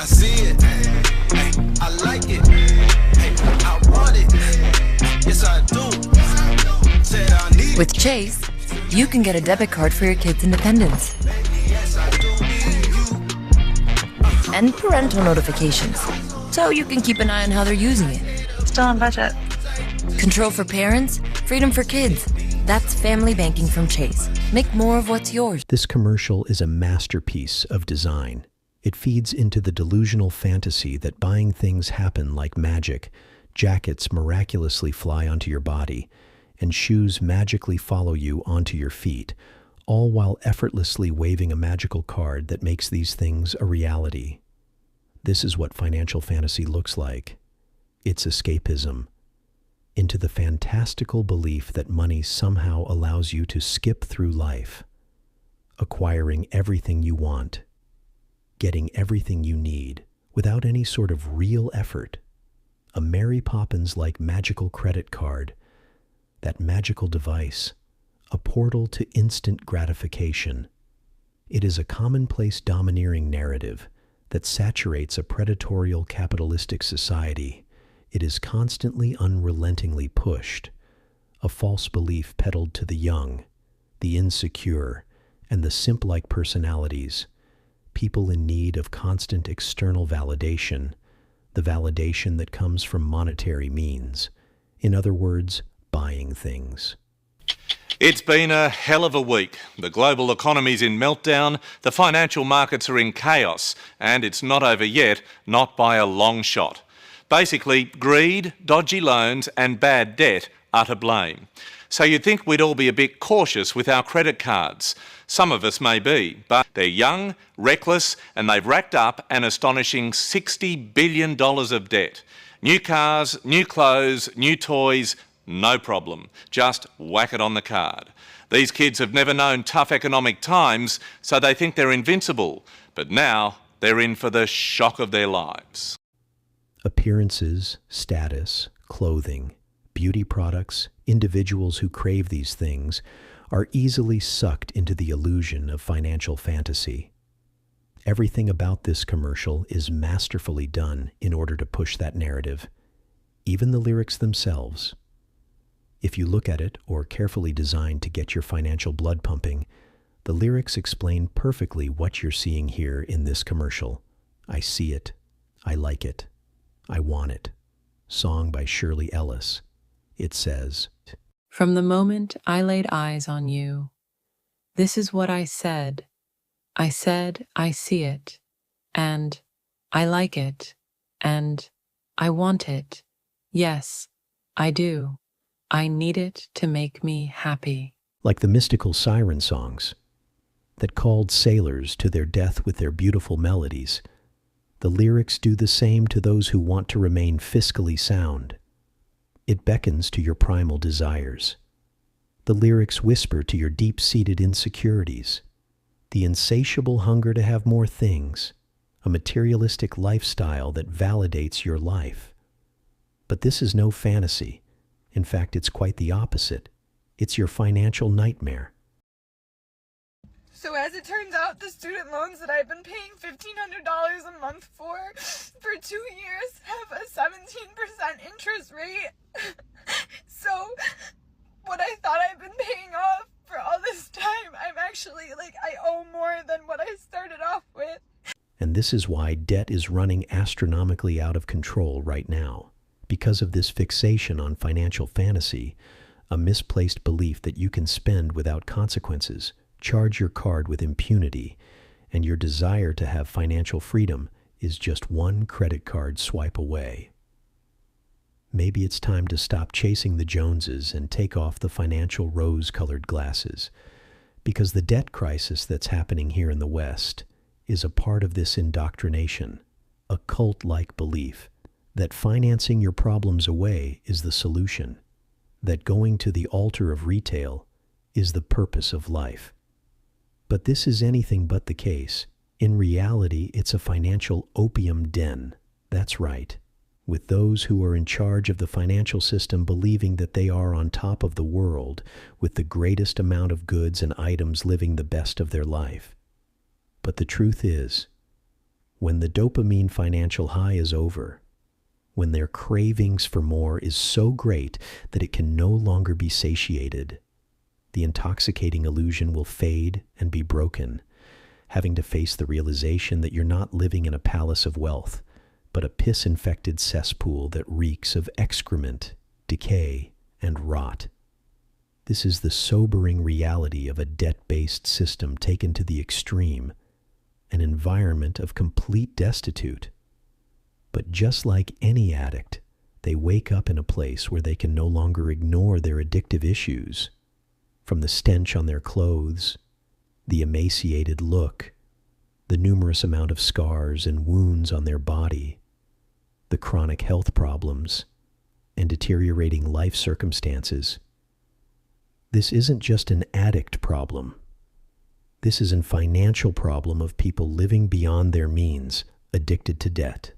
see it. Hey, I like it. Hey, I want it. Yes, I do. Said I need it. With Chase, you can get a debit card for your kids' independence Yes, I do need you. and parental notifications, so you can keep an eye on how they're using it. Still on budget. Control for parents, freedom for kids. That's family banking from Chase. Make more of what's yours. This commercial is a masterpiece of design. It feeds into the delusional fantasy that buying things happen like magic, jackets miraculously fly onto your body, and shoes magically follow you onto your feet, all while effortlessly waving a magical card that makes these things a reality. This is what financial fantasy looks like. It's escapism into the fantastical belief that money somehow allows you to skip through life, acquiring everything you want, getting everything you need without any sort of real effort. A Mary Poppins-like magical credit card, that magical device, a portal to instant gratification. It is a commonplace domineering narrative that saturates a predatory capitalistic society. It is constantly unrelentingly pushed, a false belief peddled to the young, the insecure, and the simp-like personalities, people in need of constant external validation, the validation that comes from monetary means. In other words, buying things. It's been a hell of a week. The global economy's in meltdown, the financial markets are in chaos, and it's not over yet, not by a long shot. Basically, greed, dodgy loans and bad debt are to blame. So you'd think we'd all be a bit cautious with our credit cards. Some of us may be, but they're young, reckless, and they've racked up an astonishing $60 billion of debt. New cars, new clothes, new toys, no problem. Just whack it on the card. These kids have never known tough economic times, so they think they're invincible. But now they're in for the shock of their lives. Appearances, status, clothing, beauty products, individuals who crave these things are easily sucked into the illusion of financial fantasy. Everything about this commercial is masterfully done in order to push that narrative, even the lyrics themselves. If you look at it, or carefully designed to get your financial blood pumping, the lyrics explain perfectly what you're seeing here in this commercial. I see it. I like it. I Want It, song by Shirley Ellis. It says, From the moment I laid eyes on you, this is what I said. I said, I see it, and I like it, and I want it. Yes, I do. I need it to make me happy. Like the mystical siren songs that called sailors to their death with their beautiful melodies, the lyrics do the same to those who want to remain fiscally sound. It beckons to your primal desires. The lyrics whisper to your deep-seated insecurities, the insatiable hunger to have more things, a materialistic lifestyle that validates your life. But this is no fantasy. In fact, it's quite the opposite. It's your financial nightmare. So as it turns out, the student loans that I've been paying $1,500 a month for 2 years have a 17% interest rate. So what I thought I've been paying off for all this time, I'm actually, I owe more than what I started off with. And this is why debt is running astronomically out of control right now. Because of this fixation on financial fantasy, a misplaced belief that you can spend without consequences, charge your card with impunity, and your desire to have financial freedom is just one credit card swipe away. Maybe it's time to stop chasing the Joneses and take off the financial rose-colored glasses, because the debt crisis that's happening here in the West is a part of this indoctrination, a cult-like belief that financing your problems away is the solution, that going to the altar of retail is the purpose of life. But this is anything but the case. In reality, it's a financial opium den. That's right, with those who are in charge of the financial system believing that they are on top of the world, with the greatest amount of goods and items living the best of their life. But the truth is, When the dopamine financial high is over, when their cravings for more is so great that it can no longer be satiated, the intoxicating illusion will fade and be broken, having to face the realization that you're not living in a palace of wealth, but a piss-infected cesspool that reeks of excrement, decay, and rot. This is the sobering reality of a debt-based system taken to the extreme, an environment of complete destitute. But just like any addict, they wake up in a place where they can no longer ignore their addictive issues. From the stench on their clothes, the emaciated look, the numerous amount of scars and wounds on their body, the chronic health problems, and deteriorating life circumstances. This isn't just an addict problem. This is a financial problem of people living beyond their means, addicted to debt.